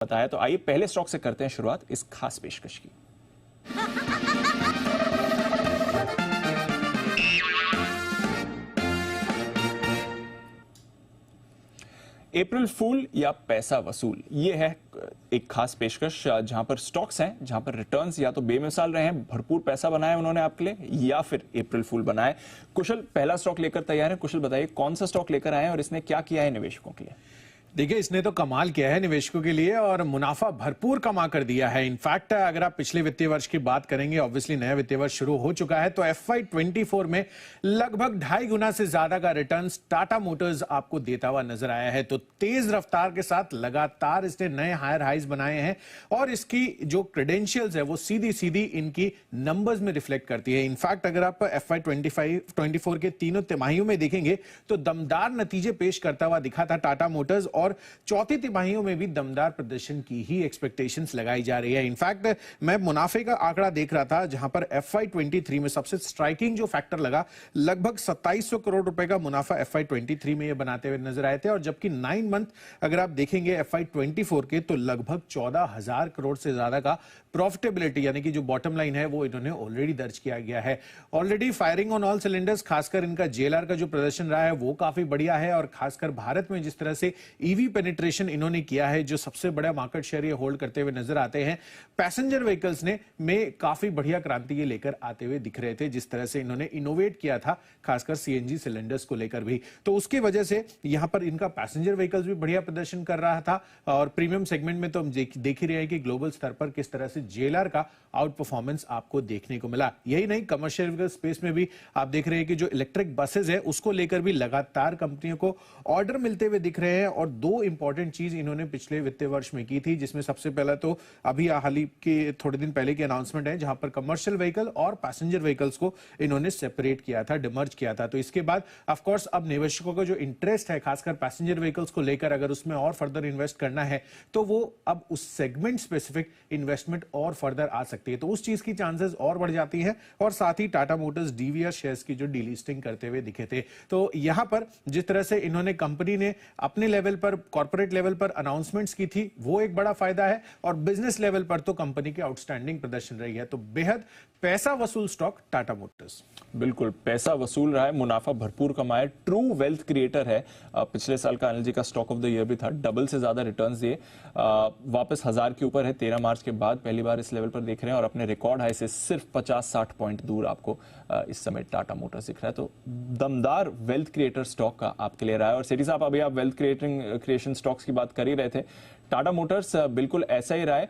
बताया। तो आइए पहले स्टॉक से करते हैं शुरुआत इस खास पेशकश की। अप्रैल फूल या पैसा वसूल, ये है एक खास पेशकश जहां पर स्टॉक्स हैं, जहां पर रिटर्न्स या तो बेमिसाल रहे हैं, भरपूर पैसा बनाया उन्होंने आपके लिए, या फिर अप्रैल फूल बनाए। कुशल पहला स्टॉक लेकर तैयार है। कुशल बताइए कौन सा स्टॉक लेकर आए हैं और इसने क्या किया है निवेशकों के लिए। देखिए, इसने तो कमाल किया है निवेशकों के लिए और मुनाफा भरपूर कमा कर दिया है। इनफैक्ट अगर आप पिछले वित्तीय वर्ष की बात करेंगे, ऑब्वियसली नया वित्तीय वर्ष शुरू हो चुका है, तो FY24 में लगभग 2.5 गुना से ज्यादा का रिटर्न्स टाटा मोटर्स आपको देता हुआ नजर आया है। तो तेज रफ्तार के साथ लगातार इसने नए हायर हाइज बनाए हैं और इसकी जो क्रेडेंशियल्स है वो सीधी सीधी इनकी नंबर्स में रिफ्लेक्ट करती है। इनफैक्ट अगर आप FY24 के तीनों तिमाहियों में देखेंगे तो दमदार नतीजे पेश करता हुआ दिखा था टाटा मोटर्स और चौथी तिमाहियों में भी दमदार प्रदर्शन की ही एक्सपेक्टेशंस लगाई जा रही है। इनफैक्ट मैं मुनाफे का आंकड़ा देख रहा था, जहां पर FY23 में सबसे स्ट्राइकिंग जो फैक्टर लगा, लगभग 2700 करोड़ रुपए का मुनाफा FY23 में ये बनाते हुए नजर आए थे। और जबकि 9 मंथ अगर आप देखेंगे FY24 के, तो लगभग 14,000 करोड़ से ज्यादा का प्रॉफिटेबिलिटी यानी कि जो बॉटम लाइन है वो इन्होंने ऑलरेडी दर्ज किया गया है। Already firing on all cylinders, खासकर इनका JLR का जो प्रदर्शन रहा है वो काफी बढ़िया है। और खासकर भारत में जिस तरह से ईवी पेनिट्रेशन इन्होंने किया है, जो सबसे बड़ा मार्केट शेयर ये होल्ड करते हुए नजर आते हैं। पैसेंजर व्हीकल्स ने में काफी बढ़िया क्रांति ये लेकर आते हुए दिख रहे थे, जिस तरह से इन्होंने इनोवेट किया था, खासकर CNG सिलेंडर्स को लेकर भी। तो उसकी वजह से यहां पर इनका पैसेंजर व्हीकल्स भी बढ़िया प्रदर्शन कर रहा था। और प्रीमियम सेगमेंट में तो हम देख ही रहे हैं कि ग्लोबल स्तर पर किस तरह से JLR का आउट परफॉर्मेंस आपको देखने को मिला। यही नहीं, कमर्शियल व्हीकल स्पेस में भी आप देख रहे हैं कि जो इलेक्ट्रिक बसेस है उसको लेकर भी लगातार कंपनियों को ऑर्डर मिलते हुए दिख रहे हैं। और दो इंपॉर्टेंट चीज इन्होंने पिछले वित्तीय वर्ष में की थी, जिसमें सबसे पहला तो अभी हाल ही के थोड़े दिन पहले की अनाउंसमेंट है, जहां पर कमर्शियल व्हीकल और पैसेंजर व्हीकल्स को इन्होंने सेपरेट किया था, डिमर्ज किया था। तो इसके बाद ऑफ कोर्स अब निवेशकों का जो इंटरेस्ट है, खासकर पैसेंजर व्हीकल्स को लेकर, अगर उसमें और फर्दर इन्वेस्ट करना है तो वो अब उस सेगमेंट स्पेसिफिक इन्वेस्टमेंट और फर्दर आ सकती है। तो उस चीज की चांसेस और बढ़ जाती है। और साथ ही टाटा मोटर्स DVR शेयर्स की जो डीलिस्टिंग करते हुए दिखे थे। तो यहां पर जिस तरह से इन्होंने कंपनी ने अपने लेवल पर, कॉर्पोरेट लेवल पर अनाउंसमेंट्स की थी, वो एक बड़ा फायदा है। और बिजनेस लेवल पर तो कंपनी की आउटस्टैंडिंग प्रदर्शन रही है। तो बेहद पैसा वसूल स्टॉक टाटा मोटर्स। बिल्कुल पैसा वसूल रहा है, मुनाफा भरपूर कमाया, ट्रू वेल्थ क्रिएटर है। पिछले साल का अनिल जी का स्टॉक ऑफ द ईयर भी था, डबल से ज्यादा रिटर्न्स दिए, वापस 1000 के ऊपर है। 13 मार्च के बाद पहली बार इस लेवल पर देख रहे हैं और अपने रिकॉर्ड हाई से सिर्फ 50-60 पॉइंट दूर आपको इस समय टाटा मोटर्स दिख रहा है। तो दमदार वेल्थ क्रिएटर स्टॉक का आपके लिए रहा है। और सेठी साहब, अभी आप वेल्थ क्रिएशन स्टॉक्स की बात कर ही रहे थे, टाटा मोटर्स बिल्कुल ऐसा ही रहा है।